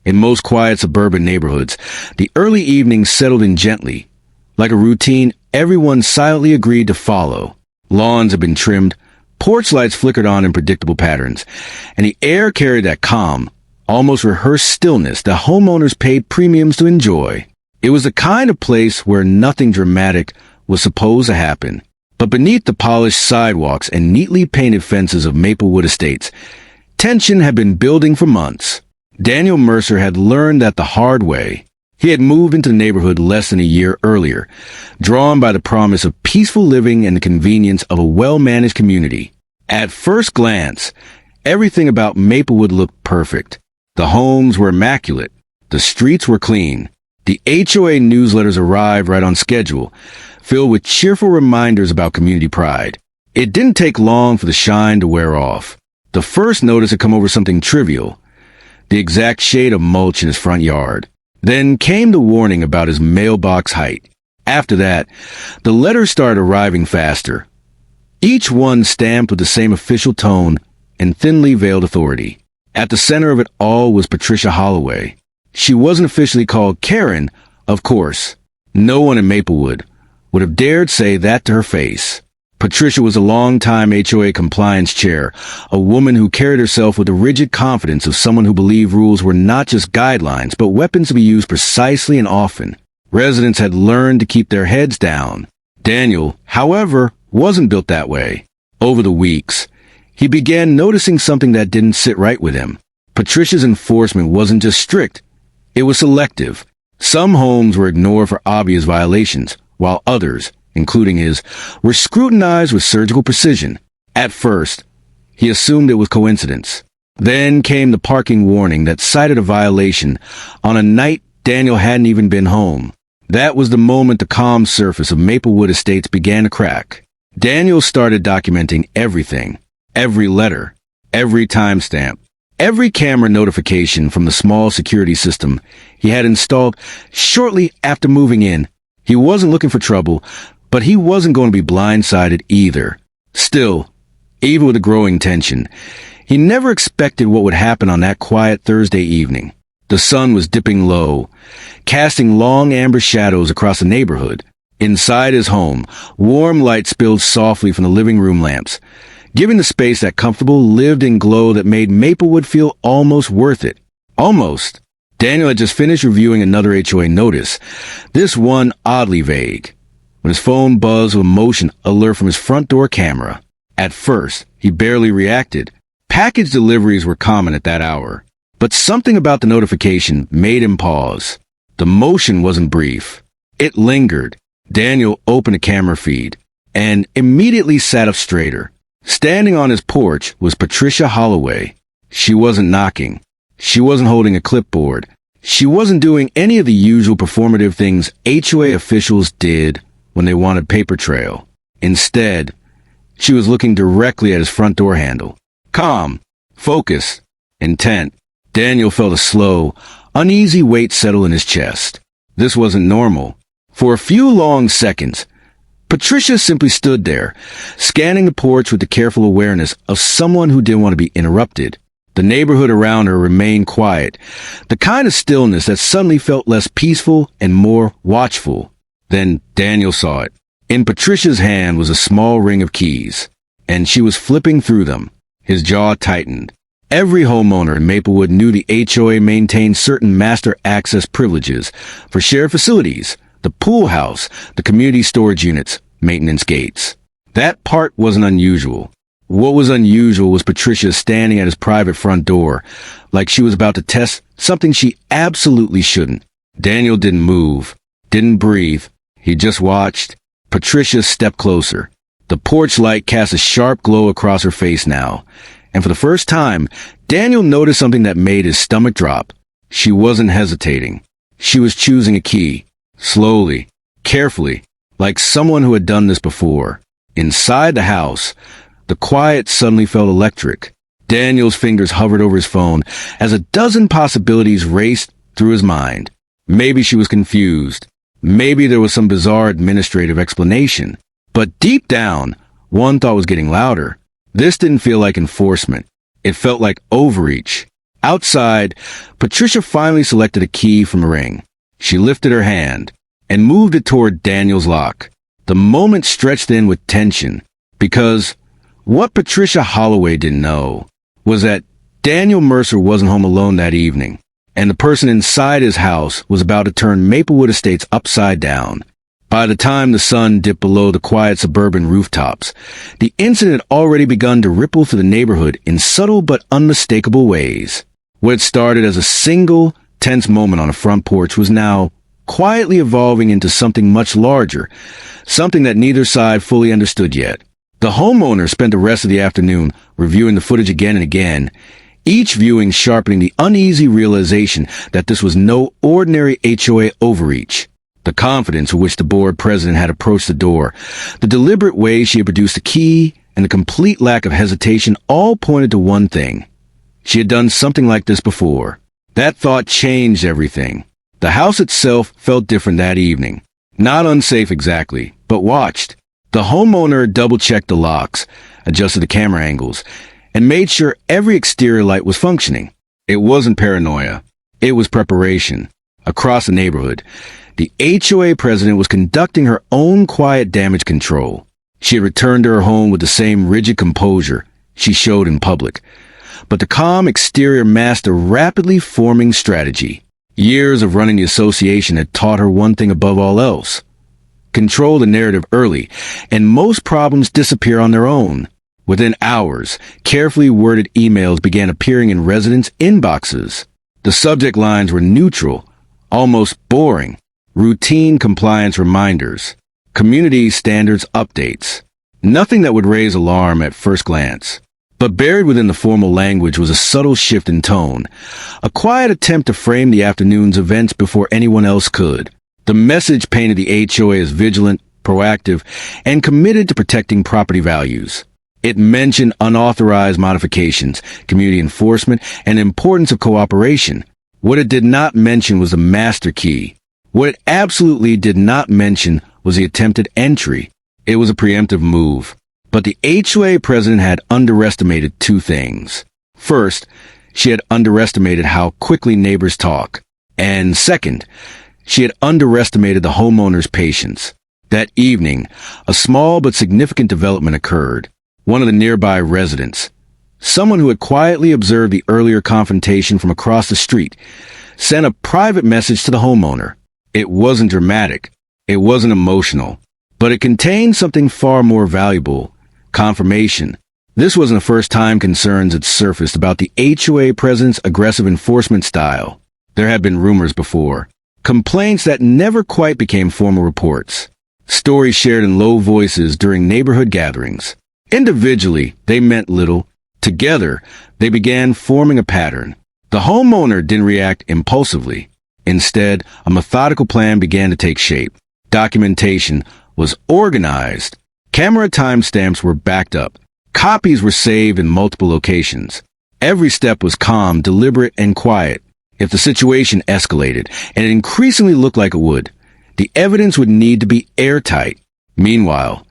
In most quiet suburban neighborhoods, the early evenings settled in gently. Like a routine, everyone silently agreed to follow. Lawns had been trimmed, porch lights flickered on in predictable patterns, and the air carried that calm, almost rehearsed stillness that homeowners paid premiums to enjoy. It was the kind of place where nothing dramatic was supposed to happen. But beneath the polished sidewalks and neatly painted fences of Maplewood Estates, tension had been building for months. Daniel Mercer had learned that the hard way. He had moved into the neighborhood less than a year earlier, drawn by the promise of peaceful living and the convenience of a well-managed community. At first glance, everything about Maplewood looked perfect. The homes were immaculate. The streets were clean. The HOA newsletters arrived right on schedule, filled with cheerful reminders about community pride. It didn't take long for the shine to wear off. The first notice had come over something trivial, the exact shade of mulch in his front yard. Then came the warning about his mailbox height. After that, the letters started arriving faster, each one stamped with the same official tone and thinly veiled authority. At the center of it all was Patricia Holloway. She wasn't officially called Karen, of course. No one in Maplewood would have dared say that to her face. Patricia was a long-time HOA compliance chair, a woman who carried herself with the rigid confidence of someone who believed rules were not just guidelines, but weapons to be used precisely and often. Residents had learned to keep their heads down. Daniel, however, wasn't built that way. Over the weeks, he began noticing something that didn't sit right with him. Patricia's enforcement wasn't just strict, it was selective. Some homes were ignored for obvious violations, while others, including his, were scrutinized with surgical precision. At first, he assumed it was coincidence. Then came the parking warning that cited a violation on a night Daniel hadn't even been home. That was the moment the calm surface of Maplewood Estates began to crack. Daniel started documenting everything, every letter, every timestamp, every camera notification from the small security system he had installed shortly after moving in. He wasn't looking for trouble, but he wasn't going to be blindsided either. Still, even with the growing tension, he never expected what would happen on that quiet Thursday evening. The sun was dipping low, casting long amber shadows across the neighborhood. Inside his home, warm light spilled softly from the living room lamps, giving the space that comfortable, lived-in glow that made Maplewood feel almost worth it. Almost. Daniel had just finished reviewing another HOA notice, this one oddly vague, when his phone buzzed with a motion alert from his front door camera. At first, he barely reacted. Package deliveries were common at that hour. But something about the notification made him pause. The motion wasn't brief. It lingered. Daniel opened a camera feed and immediately sat up straighter. Standing on his porch was Patricia Holloway. She wasn't knocking. She wasn't holding a clipboard. She wasn't doing any of the usual performative things HOA officials did when they wanted paper trail. Instead, she was looking directly at his front door handle. Calm, focused, intent. Daniel felt a slow, uneasy weight settle in his chest. This wasn't normal. For a few long seconds, Patricia simply stood there, scanning the porch with the careful awareness of someone who didn't want to be interrupted. The neighborhood around her remained quiet, the kind of stillness that suddenly felt less peaceful and more watchful. Then Daniel saw it. In Patricia's hand was a small ring of keys, and she was flipping through them. His jaw tightened. Every homeowner in Maplewood knew the HOA maintained certain master access privileges for shared facilities, the pool house, the community storage units, maintenance gates. That part wasn't unusual. What was unusual was Patricia standing at his private front door, like she was about to test something she absolutely shouldn't. Daniel didn't move, didn't breathe. He just watched. Patricia stepped closer. The porch light cast a sharp glow across her face now, and for the first time, Daniel noticed something that made his stomach drop. She wasn't hesitating. She was choosing a key, slowly, carefully, like someone who had done this before. Inside the house, the quiet suddenly felt electric. Daniel's fingers hovered over his phone as a dozen possibilities raced through his mind. Maybe she was confused. Maybe there was some bizarre administrative explanation. But deep down, one thought was getting louder. This didn't feel like enforcement. It felt like overreach. Outside, Patricia finally selected a key from a ring. She lifted her hand and moved it toward Daniel's lock. The moment stretched in with tension, because what Patricia Holloway didn't know was that Daniel Mercer wasn't home alone that evening, and the person inside his house was about to turn Maplewood Estates upside down. By the time the sun dipped below the quiet suburban rooftops, the incident had already begun to ripple through the neighborhood in subtle but unmistakable ways. What had started as a single, tense moment on a front porch was now quietly evolving into something much larger, something that neither side fully understood yet. The homeowner spent the rest of the afternoon reviewing the footage again and again, each viewing sharpening the uneasy realization that this was no ordinary HOA overreach. The confidence with which the board president had approached the door, the deliberate way she had produced the key, and the complete lack of hesitation all pointed to one thing. She had done something like this before. That thought changed everything. The house itself felt different that evening. Not unsafe exactly, but watched. The homeowner double-checked the locks, adjusted the camera angles, and made sure every exterior light was functioning. It wasn't paranoia. It was preparation. Across the neighborhood, the HOA president was conducting her own quiet damage control. She had returned to her home with the same rigid composure she showed in public. But the calm exterior masked a rapidly forming strategy. Years of running the association had taught her one thing above all else. Control the narrative early, and most problems disappear on their own. Within hours, carefully worded emails began appearing in residents' inboxes. The subject lines were neutral, almost boring. Routine compliance reminders, community standards updates. Nothing that would raise alarm at first glance. But buried within the formal language was a subtle shift in tone, a quiet attempt to frame the afternoon's events before anyone else could. The message painted the HOA as vigilant, proactive, and committed to protecting property values. It mentioned unauthorized modifications, community enforcement, and the importance of cooperation. What it did not mention was the master key. What it absolutely did not mention was the attempted entry. It was a preemptive move. But the HOA president had underestimated two things. First, she had underestimated how quickly neighbors talk. And second, she had underestimated the homeowner's patience. That evening, a small but significant development occurred. One of the nearby residents, someone who had quietly observed the earlier confrontation from across the street, sent a private message to the homeowner. It wasn't dramatic. It wasn't emotional. But it contained something far more valuable: confirmation. This wasn't the first time concerns had surfaced about the HOA president's aggressive enforcement style. There had been rumors before. Complaints that never quite became formal reports. Stories shared in low voices during neighborhood gatherings. Individually, they meant little. Together, they began forming a pattern. The homeowner didn't react impulsively. Instead, a methodical plan began to take shape. Documentation was organized. Camera timestamps were backed up. Copies were saved in multiple locations. Every step was calm, deliberate, and quiet. If the situation escalated, and it increasingly looked like it would, the evidence would need to be airtight. Meanwhile,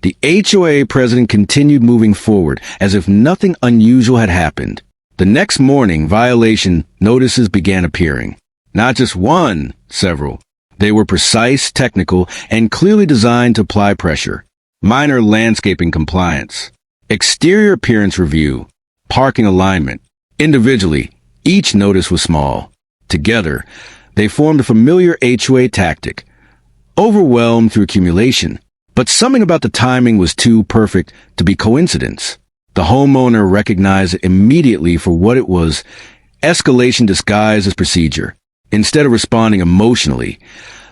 the HOA president continued moving forward as if nothing unusual had happened. The next morning, violation notices began appearing. Not just one, several. They were precise, technical, and clearly designed to apply pressure. Minor landscaping compliance, exterior appearance review, parking alignment. Individually, each notice was small. Together, they formed a familiar HOA tactic. Overwhelmed through accumulation. But something about the timing was too perfect to be coincidence. The homeowner recognized it immediately for what it was: escalation disguised as procedure. Instead of responding emotionally,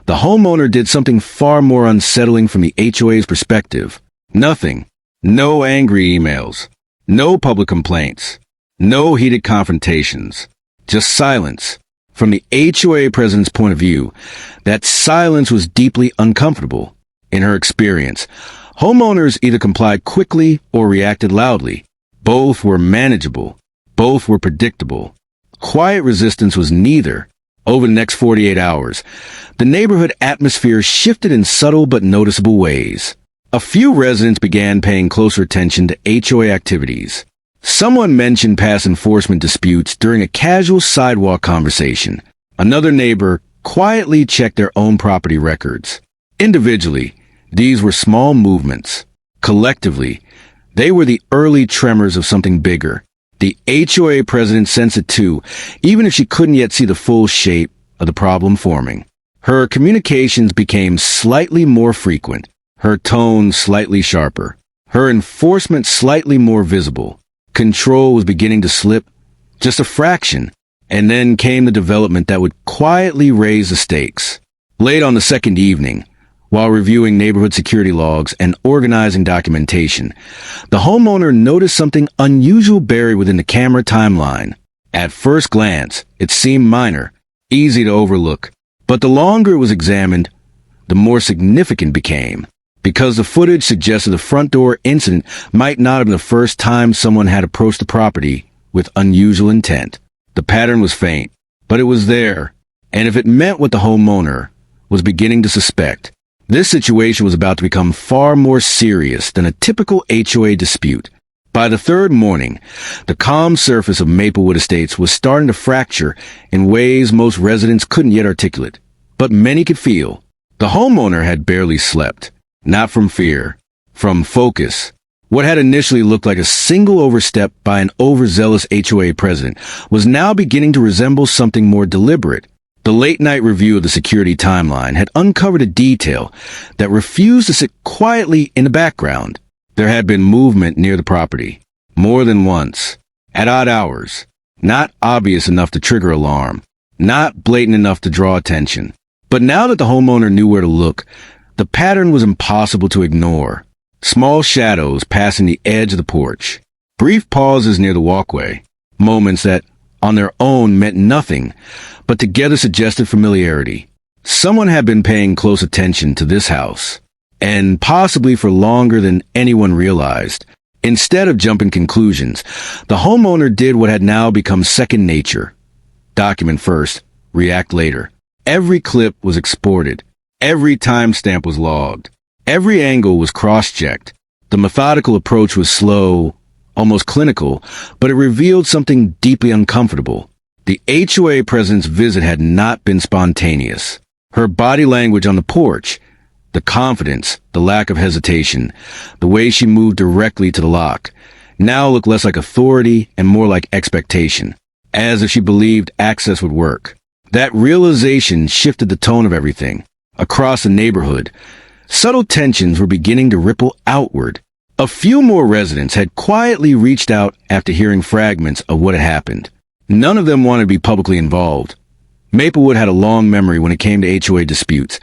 the homeowner did something far more unsettling from the HOA's perspective. Nothing. No angry emails. No public complaints. No heated confrontations. Just silence. From the HOA president's point of view, that silence was deeply uncomfortable. In her experience, homeowners either complied quickly or reacted loudly. Both were manageable. Both were predictable. Quiet resistance was neither. Over the next 48 hours, the neighborhood atmosphere shifted in subtle but noticeable ways. A few residents began paying closer attention to HOA activities. Someone mentioned past enforcement disputes during a casual sidewalk conversation. Another neighbor quietly checked their own property records. Individually, these were small movements. Collectively, they were the early tremors of something bigger. The HOA president sensed it too, even if she couldn't yet see the full shape of the problem forming. Her communications became slightly more frequent, her tone slightly sharper, her enforcement slightly more visible. Control was beginning to slip, just a fraction, and then came the development that would quietly raise the stakes. Late on the second evening, while reviewing neighborhood security logs and organizing documentation, the homeowner noticed something unusual buried within the camera timeline. At first glance, it seemed minor, easy to overlook, but the longer it was examined, the more significant it became. Because the footage suggested the front door incident might not have been the first time someone had approached the property with unusual intent. The pattern was faint, but it was there, and if it meant what the homeowner was beginning to suspect, this situation was about to become far more serious than a typical HOA dispute. By the third morning, the calm surface of Maplewood Estates was starting to fracture in ways most residents couldn't yet articulate, but many could feel. The homeowner had barely slept. Not from fear, from focus. What had initially looked like a single overstep by an overzealous HOA president was now beginning to resemble something more deliberate. The late-night review of the security timeline had uncovered a detail that refused to sit quietly in the background. There had been movement near the property, more than once, at odd hours, not obvious enough to trigger alarm, not blatant enough to draw attention. But now that the homeowner knew where to look, the pattern was impossible to ignore. Small shadows passing the edge of the porch. Brief pauses near the walkway. Moments that, on their own, meant nothing, but together suggested familiarity. Someone had been paying close attention to this house, and possibly for longer than anyone realized. Instead of jumping conclusions, the homeowner did what had now become second nature. Document first, react later. Every clip was exported. Every timestamp was logged. Every angle was cross-checked. The methodical approach was slow, almost clinical, but it revealed something deeply uncomfortable. The HOA president's visit had not been spontaneous. Her body language on the porch, the confidence, the lack of hesitation, the way she moved directly to the lock, now looked less like authority and more like expectation, as if she believed access would work. That realization shifted the tone of everything. Across the neighborhood, subtle tensions were beginning to ripple outward. A few more residents had quietly reached out after hearing fragments of what had happened. None of them wanted to be publicly involved. Maplewood had a long memory when it came to HOA disputes,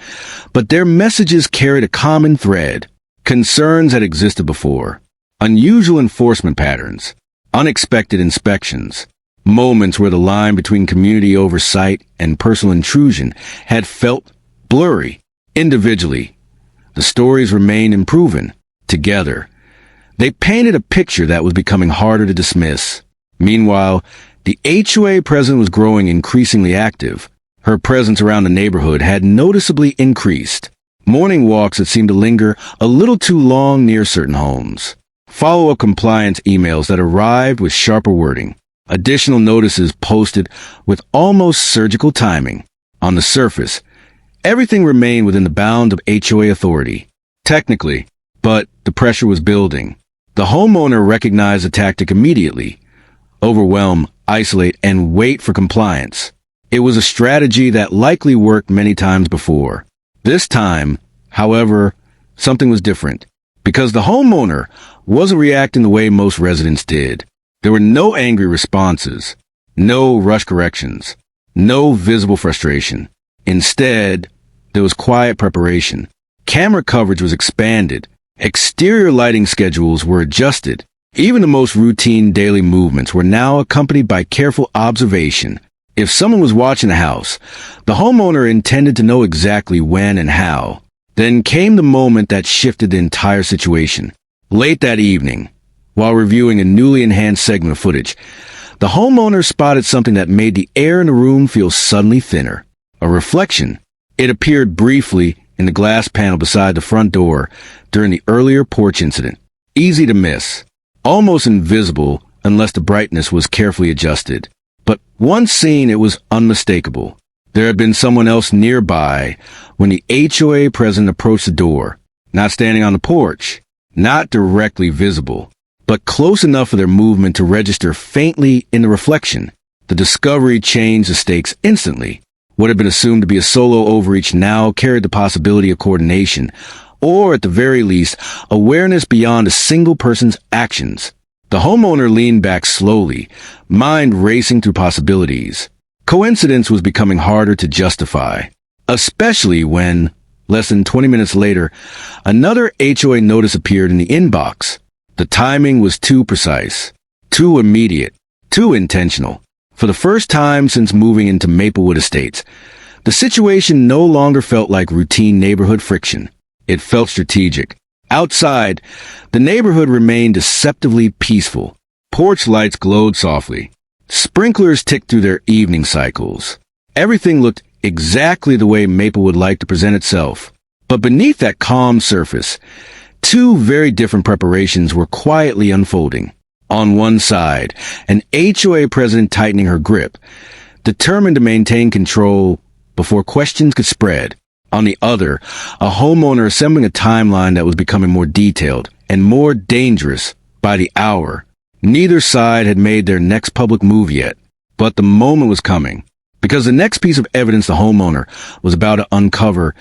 but their messages carried a common thread. Concerns had existed before. Unusual enforcement patterns. Unexpected inspections. Moments where the line between community oversight and personal intrusion had felt blurry. Individually, the stories remained unproven. Together, they painted a picture that was becoming harder to dismiss. Meanwhile, the HOA president was growing increasingly active. Her presence around the neighborhood had noticeably increased. Morning walks that seemed to linger a little too long near certain homes. Follow-up compliance emails that arrived with sharper wording. Additional notices posted with almost surgical timing. On the surface, everything remained within the bounds of HOA authority. Technically, but the pressure was building. The homeowner recognized the tactic immediately. Overwhelm, isolate, and wait for compliance. It was a strategy that likely worked many times before. This time, however, something was different. Because the homeowner wasn't reacting the way most residents did. There were no angry responses, no rush corrections, no visible frustration. Instead, there was quiet preparation. Camera coverage was expanded. Exterior lighting schedules were adjusted. Even the most routine daily movements were now accompanied by careful observation. If someone was watching the house, the homeowner intended to know exactly when and how. Then came the moment that shifted the entire situation. Late that evening, while reviewing a newly enhanced segment of footage, the homeowner spotted something that made the air in the room feel suddenly thinner. A reflection. It appeared briefly in the glass panel beside the front door during the earlier porch incident. Easy to miss, almost invisible unless the brightness was carefully adjusted. But once seen, it was unmistakable. There had been someone else nearby when the HOA president approached the door, not standing on the porch, not directly visible, but close enough for their movement to register faintly in the reflection. The discovery changed the stakes instantly. What had been assumed to be a solo overreach now carried the possibility of coordination, or at the very least, awareness beyond a single person's actions. The homeowner leaned back slowly, mind racing through possibilities. Coincidence was becoming harder to justify, especially when, less than 20 minutes later, another HOA notice appeared in the inbox. The timing was too precise, too immediate, too intentional. For the first time since moving into Maplewood Estates, the situation no longer felt like routine neighborhood friction. It felt strategic. Outside, the neighborhood remained deceptively peaceful. Porch lights glowed softly. Sprinklers ticked through their evening cycles. Everything looked exactly the way Maplewood liked to present itself. But beneath that calm surface, two very different preparations were quietly unfolding. On one side, an HOA president tightening her grip, determined to maintain control before questions could spread. On the other, a homeowner assembling a timeline that was becoming more detailed and more dangerous by the hour. Neither side had made their next public move yet, but the moment was coming, because the next piece of evidence the homeowner was about to uncover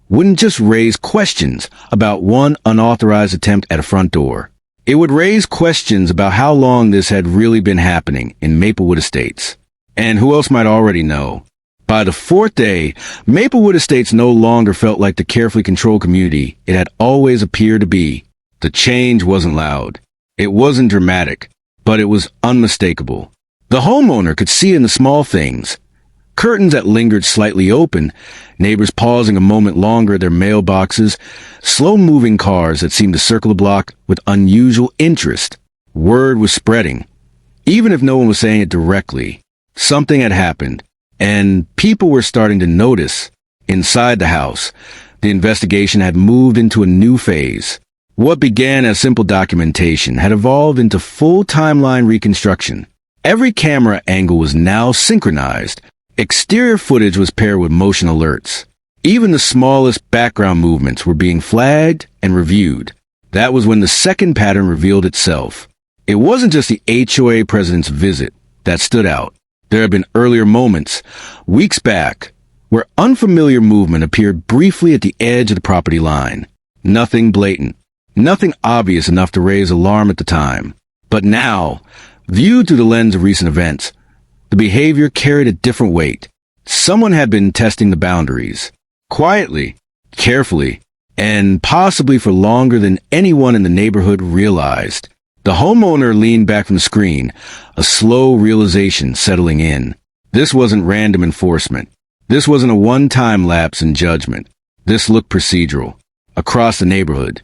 wouldn't just raise questions about one unauthorized attempt at a front door. It would raise questions about how long this had really been happening in Maplewood Estates. And who else might already know? By the fourth day, Maplewood Estates no longer felt like the carefully controlled community it had always appeared to be. The change wasn't loud. It wasn't dramatic, but it was unmistakable. The homeowner could see in the small things. Curtains that lingered slightly open, neighbors pausing a moment longer at their mailboxes, slow-moving cars that seemed to circle the block with unusual interest. Word was spreading. Even if no one was saying it directly, something had happened, and people were starting to notice. Inside the house, the investigation had moved into a new phase. What began as simple documentation had evolved into full timeline reconstruction. Every camera angle was now synchronized. Exterior footage was paired with motion alerts. Even the smallest background movements were being flagged and reviewed. That was when the second pattern revealed itself. It wasn't just the HOA president's visit that stood out. There had been earlier moments, weeks back, where unfamiliar movement appeared briefly at the edge of the property line. Nothing blatant. Nothing obvious enough to raise alarm at the time. But now, viewed through the lens of recent events, the behavior carried a different weight. Someone had been testing the boundaries. Quietly, carefully, and possibly for longer than anyone in the neighborhood realized. The homeowner leaned back from the screen, a slow realization settling in. This wasn't random enforcement. This wasn't a one-time lapse in judgment. This looked procedural. Across the neighborhood,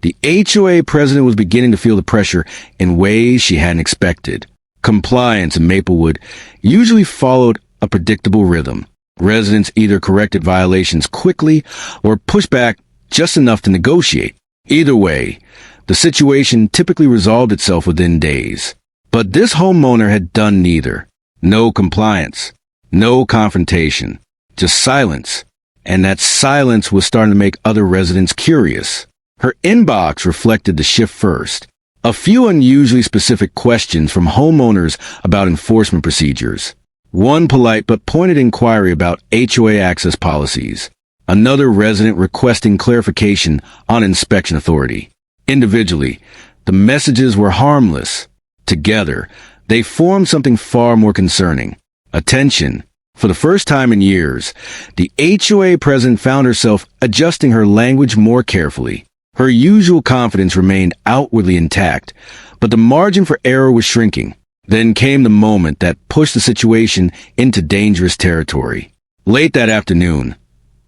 the HOA president was beginning to feel the pressure in ways she hadn't expected. Compliance in Maplewood usually followed a predictable rhythm. Residents either corrected violations quickly or pushed back just enough to negotiate. Either way, the situation typically resolved itself within days. But this homeowner had done neither. No compliance, no confrontation, just silence. And that silence was starting to make other residents curious. Her inbox reflected the shift first. A few unusually specific questions from homeowners about enforcement procedures. One polite but pointed inquiry about HOA access policies. Another resident requesting clarification on inspection authority. Individually, the messages were harmless. Together, they formed something far more concerning. Attention. For the first time in years, the HOA president found herself adjusting her language more carefully. Her usual confidence remained outwardly intact, but the margin for error was shrinking. Then came the moment that pushed the situation into dangerous territory. Late that afternoon,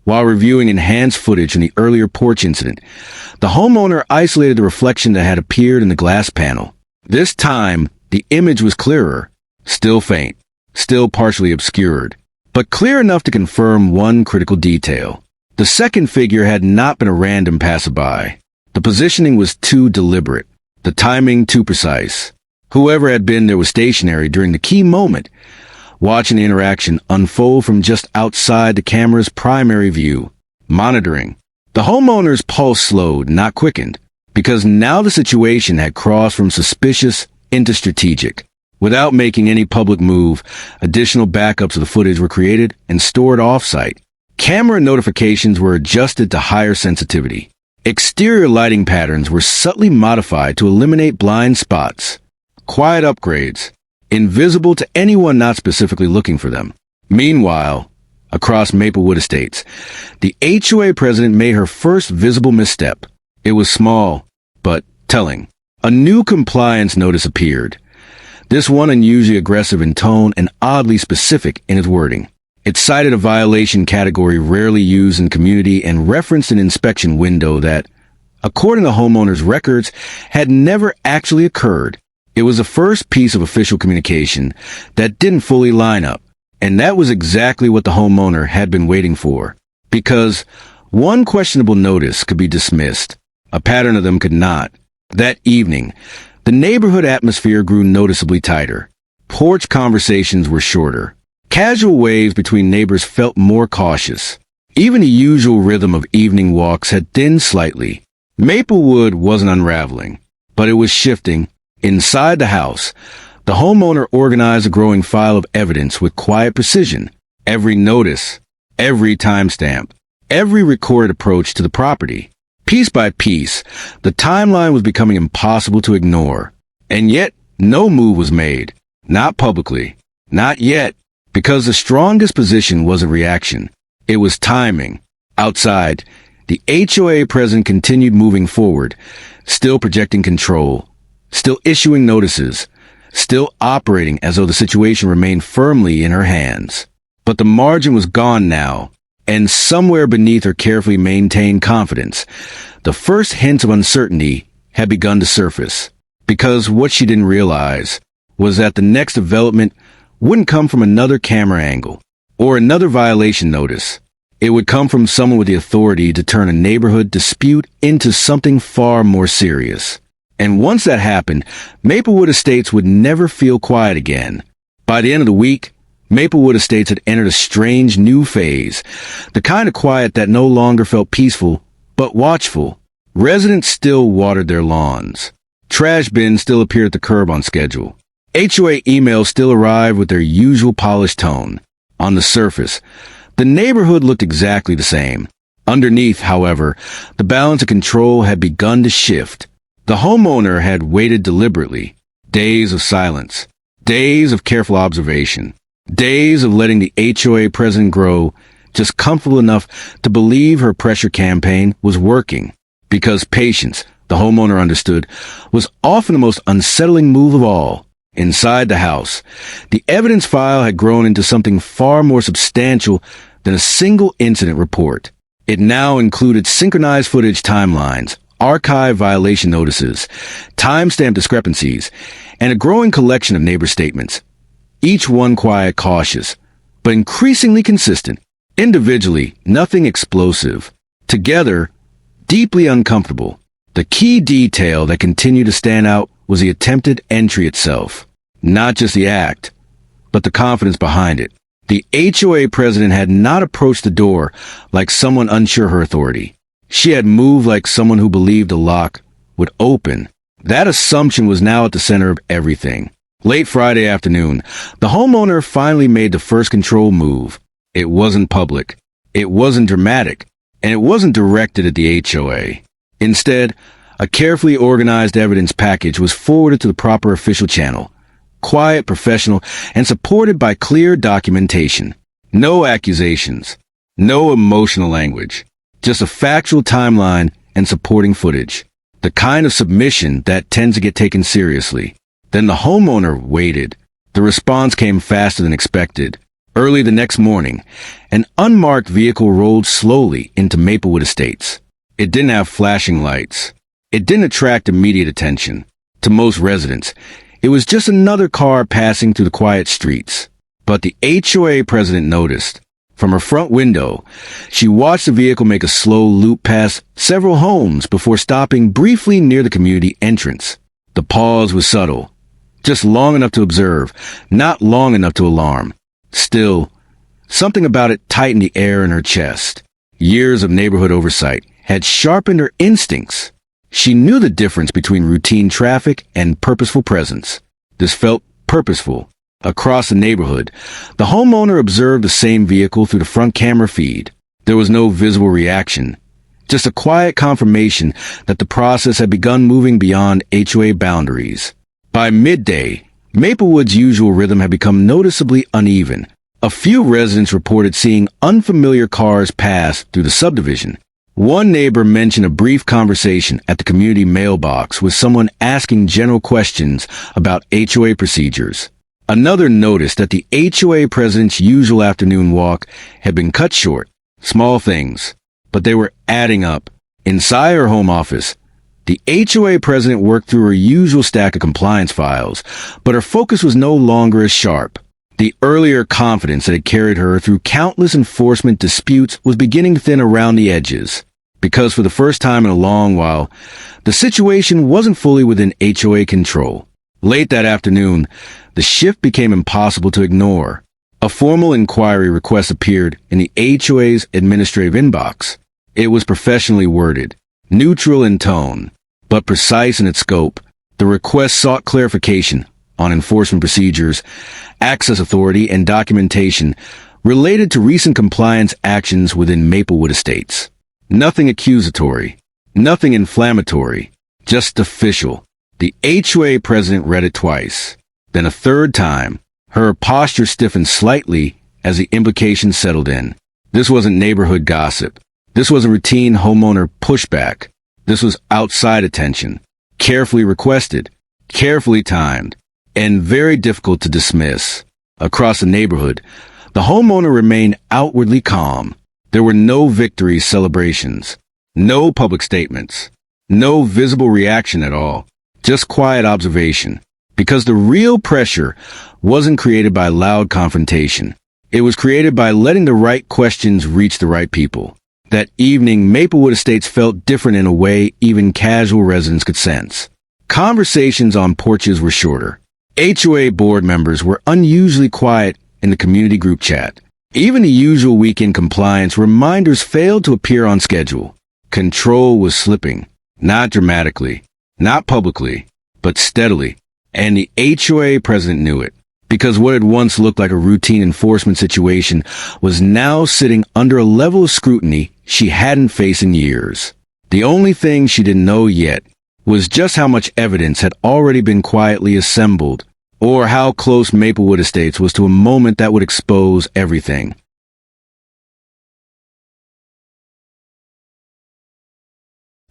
while reviewing enhanced footage from the earlier porch incident, the homeowner isolated the reflection that had appeared in the glass panel. This time, the image was clearer, still faint, still partially obscured, but clear enough to confirm one critical detail. The second figure had not been a random passerby. The positioning was too deliberate, the timing too precise. Whoever had been there was stationary during the key moment, watching the interaction unfold from just outside the camera's primary view, monitoring. The homeowner's pulse slowed, not quickened, because now the situation had crossed from suspicious into strategic. Without making any public move, additional backups of the footage were created and stored off-site. Camera notifications were adjusted to higher sensitivity. Exterior lighting patterns were subtly modified to eliminate blind spots. Quiet upgrades, invisible to anyone not specifically looking for them. Meanwhile, across Maplewood Estates, the HOA president made her first visible misstep. It was small, but telling. A new compliance notice appeared. This one unusually aggressive in tone and oddly specific in its wording. It cited a violation category rarely used in community and referenced an inspection window that, according to the homeowner's records, had never actually occurred. It was the first piece of official communication that didn't fully line up, and that was exactly what the homeowner had been waiting for. Because one questionable notice could be dismissed, a pattern of them could not. That evening, the neighborhood atmosphere grew noticeably tighter. Porch conversations were shorter. Casual waves between neighbors felt more cautious. Even the usual rhythm of evening walks had thinned slightly. Maplewood wasn't unraveling, but it was shifting. Inside the house, the homeowner organized a growing file of evidence with quiet precision. Every notice, every timestamp, every recorded approach to the property. Piece by piece, the timeline was becoming impossible to ignore. And yet, no move was made. Not publicly. Not yet. Because the strongest position wasn't reaction. It was timing. Outside, the HOA president continued moving forward, still projecting control, still issuing notices, still operating as though the situation remained firmly in her hands. But the margin was gone now, and somewhere beneath her carefully maintained confidence, the first hints of uncertainty had begun to surface. Because what she didn't realize was that the next development wouldn't come from another camera angle or another violation notice. It would come from someone with the authority to turn a neighborhood dispute into something far more serious. And once that happened, Maplewood Estates would never feel quiet again. By the end of the week, Maplewood Estates had entered a strange new phase, the kind of quiet that no longer felt peaceful, but watchful. Residents still watered their lawns. Trash bins still appeared at the curb on schedule. HOA emails still arrived with their usual polished tone. On the surface, the neighborhood looked exactly the same. Underneath, however, the balance of control had begun to shift. The homeowner had waited deliberately. Days of silence. Days of careful observation. Days of letting the HOA president grow, just comfortable enough to believe her pressure campaign was working. Because patience, the homeowner understood, was often the most unsettling move of all. Inside the house, the evidence file had grown into something far more substantial than a single incident report. It now included synchronized footage timelines, archive violation notices, timestamp discrepancies, and a growing collection of neighbor statements. Each one quiet, cautious, but increasingly consistent. Individually, nothing explosive. Together, deeply uncomfortable. The key detail that continued to stand out was the attempted entry itself. Not just the act, but the confidence behind it. The HOA president had not approached the door like someone unsure her authority. She had moved like someone who believed the lock would open. That assumption was now at the center of everything. Late Friday afternoon, the homeowner finally made the first control move. It wasn't public. It wasn't dramatic. And it wasn't directed at the HOA. Instead, a carefully organized evidence package was forwarded to the proper official channel. Quiet, professional, and supported by clear documentation. No accusations. No emotional language. Just a factual timeline and supporting footage. The kind of submission that tends to get taken seriously. Then the homeowner waited. The response came faster than expected. Early the next morning, an unmarked vehicle rolled slowly into Maplewood Estates. It didn't have flashing lights. It didn't attract immediate attention. To most residents, it was just another car passing through the quiet streets. But the HOA president noticed. From her front window, she watched the vehicle make a slow loop past several homes before stopping briefly near the community entrance. The pause was subtle, Just long enough to observe, not long enough to alarm. Still, something about it tightened the air in her chest. Years of neighborhood oversight had sharpened her instincts. She knew the difference between routine traffic and purposeful presence. This felt purposeful. Across the neighborhood, the homeowner observed the same vehicle through the front camera feed. There was no visible reaction, just a quiet confirmation that the process had begun moving beyond HOA boundaries. By midday, Maplewood's usual rhythm had become noticeably uneven. A few residents reported seeing unfamiliar cars pass through the subdivision. One neighbor mentioned a brief conversation at the community mailbox with someone asking general questions about HOA procedures. Another noticed that the HOA president's usual afternoon walk had been cut short. Small things, but they were adding up. Inside her home office, the HOA president worked through her usual stack of compliance files, but her focus was no longer as sharp. The earlier confidence that had carried her through countless enforcement disputes was beginning to thin around the edges, because for the first time in a long while, the situation wasn't fully within HOA control. Late that afternoon, the shift became impossible to ignore. A formal inquiry request appeared in the HOA's administrative inbox. It was professionally worded, neutral in tone, but precise in its scope. The request sought clarification on enforcement procedures, access authority, and documentation related to recent compliance actions within Maplewood Estates. Nothing accusatory, nothing inflammatory, just official. The HOA president read it twice, then a third time. Her posture stiffened slightly as the implications settled in. This wasn't neighborhood gossip. This wasn't routine homeowner pushback. This was outside attention, carefully requested, carefully timed, and very difficult to dismiss. Across the neighborhood, the homeowner remained outwardly calm. There were no victory celebrations, no public statements, no visible reaction at all, just quiet observation. Because the real pressure wasn't created by loud confrontation. It was created by letting the right questions reach the right people. That evening, Maplewood Estates felt different in a way even casual residents could sense. Conversations on porches were shorter. HOA board members were unusually quiet in the community group chat. Even the usual weekend compliance reminders failed to appear on schedule. Control was slipping, not dramatically, not publicly, but steadily. And the HOA president knew it, because what had once looked like a routine enforcement situation was now sitting under a level of scrutiny she hadn't faced in years. The only thing she didn't know yet was just how much evidence had already been quietly assembled, or how close Maplewood Estates was to a moment that would expose everything.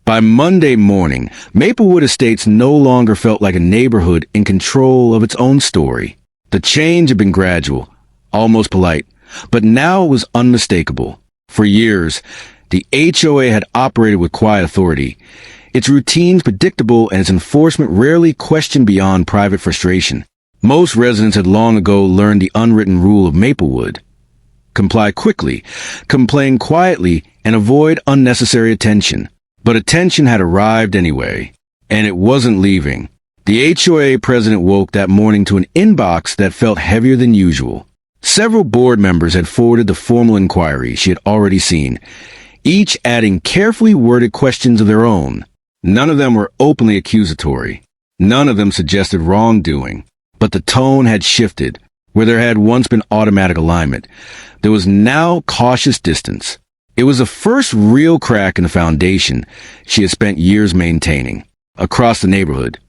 By Monday morning, Maplewood Estates no longer felt like a neighborhood in control of its own story. The change had been gradual, almost polite, but now it was unmistakable. For years, the HOA had operated with quiet authority, its routines predictable and its enforcement rarely questioned beyond private frustration. Most residents had long ago learned the unwritten rule of Maplewood. Comply quickly, complain quietly, and avoid unnecessary attention. But attention had arrived anyway, and it wasn't leaving. The HOA president woke that morning to an inbox that felt heavier than usual. Several board members had forwarded the formal inquiry she had already seen, each adding carefully worded questions of their own. None of them were openly accusatory. None of them suggested wrongdoing. But the tone had shifted. Where there had once been automatic alignment, there was now cautious distance. It was the first real crack in the foundation she had spent years maintaining. Across the neighborhood,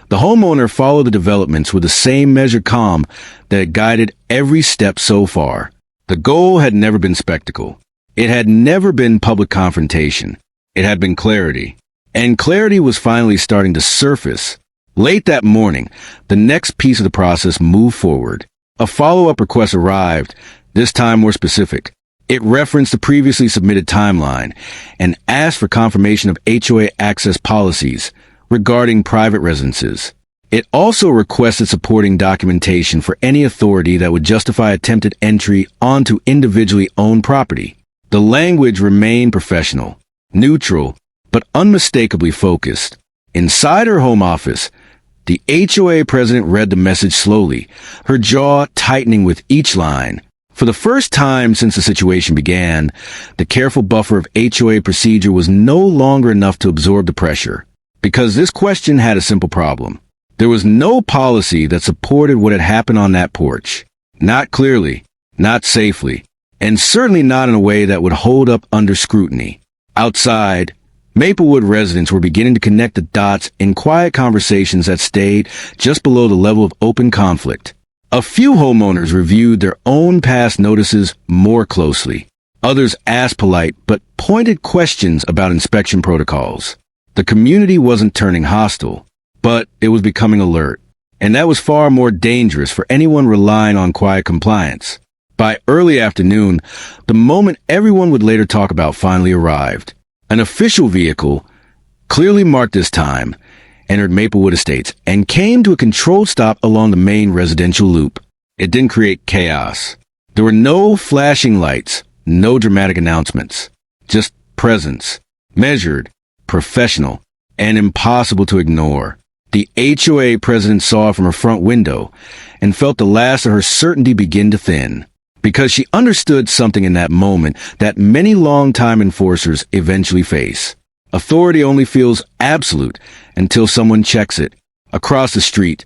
the homeowner followed the developments with the same measured calm that had guided every step so far. The goal had never been spectacle. It had never been public confrontation. It had been clarity. And clarity was finally starting to surface. Late that morning, the next piece of the process moved forward. A follow-up request arrived, this time more specific. It referenced the previously submitted timeline and asked for confirmation of HOA access policies regarding private residences. It also requested supporting documentation for any authority that would justify attempted entry onto individually owned property. The language remained professional, neutral, but unmistakably focused. Inside her home office, The HOA president read the message slowly, her jaw tightening with each line. For the first time since the situation began, the careful buffer of HOA procedure was no longer enough to absorb the pressure. Because this question had a simple problem. There was no policy that supported what had happened on that porch. Not clearly, not safely, and certainly not in a way that would hold up under scrutiny. Outside, Maplewood residents were beginning to connect the dots in quiet conversations that stayed just below the level of open conflict. A few homeowners reviewed their own past notices more closely. Others asked polite but pointed questions about inspection protocols. The community wasn't turning hostile, but it was becoming alert, and that was far more dangerous for anyone relying on quiet compliance. By early afternoon, the moment everyone would later talk about finally arrived. An official vehicle, clearly marked this time, entered Maplewood Estates and came to a controlled stop along the main residential loop. It didn't create chaos. There were no flashing lights, no dramatic announcements, just presence, measured, professional, and impossible to ignore. The HOA president saw it from her front window and felt the last of her certainty begin to thin. Because she understood something in that moment that many long-time enforcers eventually face. Authority only feels absolute until someone checks it. Across the street,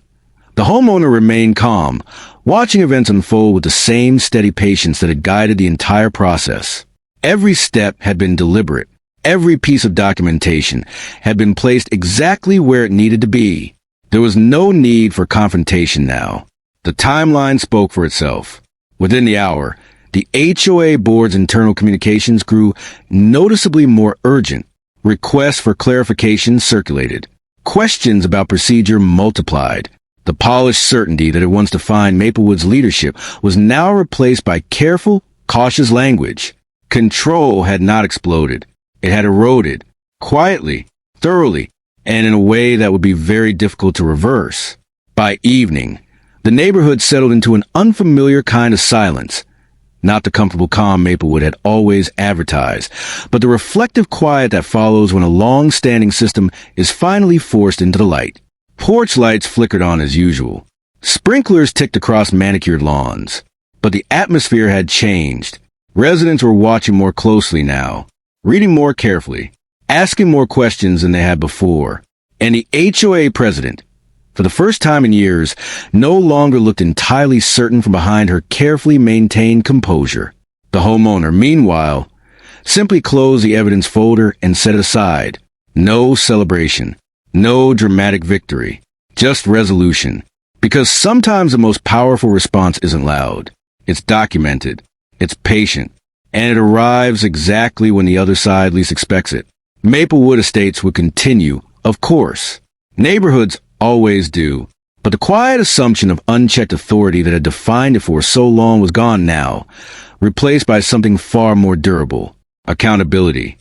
the homeowner remained calm, watching events unfold with the same steady patience that had guided the entire process. Every step had been deliberate. Every piece of documentation had been placed exactly where it needed to be. There was no need for confrontation now. The timeline spoke for itself. Within the hour, the HOA board's internal communications grew noticeably more urgent. Requests for clarification circulated. Questions about procedure multiplied. The polished certainty that had once defined Maplewood's leadership was now replaced by careful, cautious language. Control had not exploded. It had eroded, quietly, thoroughly, and in a way that would be very difficult to reverse. By evening, the neighborhood settled into an unfamiliar kind of silence. Not the comfortable calm Maplewood had always advertised, but the reflective quiet that follows when a long-standing system is finally forced into the light. Porch lights flickered on as usual. Sprinklers ticked across manicured lawns. But the atmosphere had changed. Residents were watching more closely now, reading more carefully, asking more questions than they had before. And the HOA president, for the first time in years, no longer looked entirely certain from behind her carefully maintained composure. The homeowner, meanwhile, simply closed the evidence folder and set it aside. No celebration, no dramatic victory, just resolution. Because sometimes the most powerful response isn't loud. It's documented, it's patient, and it arrives exactly when the other side least expects it. Maplewood Estates would continue, of course. Neighborhoods always do. But the quiet assumption of unchecked authority that had defined it for so long was gone now, replaced by something far more durable: accountability.